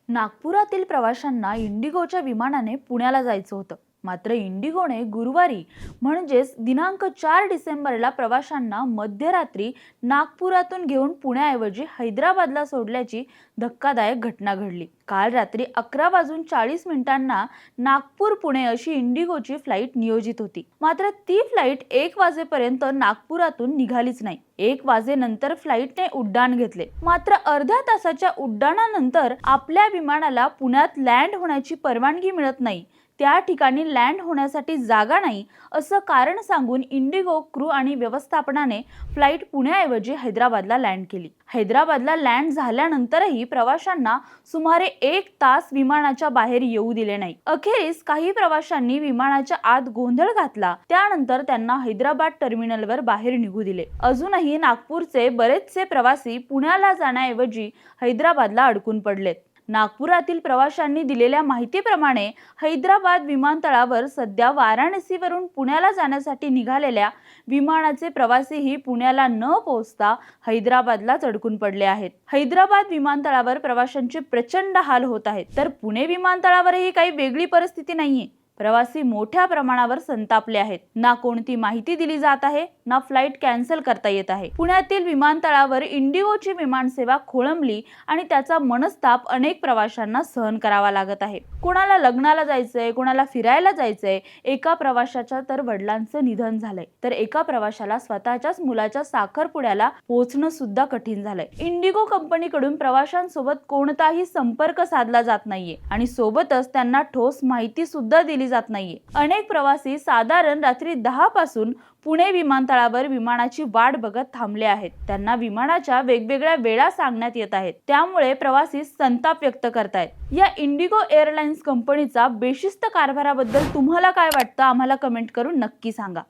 नागपुरातील प्रवाशांना इंडिगोच्या विमानाने पुण्याला जायचं होतं. मात्र इंडिगोने गुरुवारी म्हणजेच दिनांक 4 डिसेंबरला प्रवाशांना मध्यरात्री नागपुरातून घेऊन पुण्याऐवजी हैदराबादला सोडल्याची धक्कादायक घटना घडली. काल रात्री 11:40 नागपूर पुणे अशी इंडिगोची फ्लाईट नियोजित होती. मात्र ती फ्लाईट 1 वाजेपर्यंत नागपुरातून निघालीच नाही. 1 वाजेनंतर फ्लाईटने उड्डाण घेतले. मात्र अर्ध्या तासाच्या उड्डाणानंतर आपल्या विमानाला पुण्यात लँड होण्याची परवानगी मिळत नाही. त्या ठिकाणी लँड होण्यासाठी जागा नाही असं कारण सांगून इंडिगो क्रू आणि व्यवस्थापनाने फ्लाईट पुण्याऐवजी हैदराबादला लँड केली. हैदराबादला लँड झाल्यानंतरही प्रवाशांना सुमारे 1 तास विमानाच्या बाहेर येऊ दिले नाही. अखेरीस काही प्रवाशांनी विमानाच्या आत गोंधळ घातला. त्यानंतर त्यांना हैदराबाद टर्मिनलवर बाहेर निघू दिले. अजूनही नागपूरचे बरेचसे प्रवासी पुण्याला जाण्याऐवजी हैदराबादला अडकून पडलेत. नागपुरातील प्रवाशांनी दिलेल्या माहितीप्रमाणे हैदराबाद विमानतळावर सध्या वाराणसीवरून पुण्याला जाण्यासाठी निघालेल्या विमानाचे प्रवासीही पुण्याला न पोहोचता हैदराबादलाच अडकून पडले आहेत. हैदराबाद विमानतळावर प्रवाशांचे प्रचंड हाल होत आहेत, तर पुणे विमानतळावरही काही वेगळी परिस्थिती नाहीये. प्रवासी मोठ्या प्रमाणावर संतापले आहेत. ना कोणती माहिती दिली जात आहे, ना फ्लाईट कॅन्सल करता येत आहे. पुण्यातील विमानतळावर इंडिगोची विमानसेवा खोळंबली आणि त्याचा मनस्ताप अनेक प्रवाशांना सहन करावा लागत आहे. कोणाला लग्नाला जायचंय, कोणाला फिरायला जायचंय. एका प्रवाशाच्या तर वडिलांचं निधन झालंय, तर एका प्रवाशाला स्वतःच्याच मुलाच्या साखरपुड्याला पोहोचणं सुद्धा कठीण झालंय. इंडिगो कंपनीकडून प्रवाशांसोबत कोणताही संपर्क साधला जात नाहीये आणि सोबतच त्यांना ठोस माहिती सुद्धा दिली जात नाहीये. अनेक प्रवासी साधारण रात्री 10 पासून पुणे विमानतळावर विमानाची वाट बघत थांबले आहेत. त्यांना विमानाच्या वेगवेगळ्या वेळा सांगण्यात येत आहेत. त्यामुळे प्रवासी संताप व्यक्त करतायत. या इंडिगो एअरलाइन्स कंपनीचा बेशिस्त कारभाराबद्दल तुम्हाला काय वाटतं, आम्हाला कमेंट करून नक्की सांगा.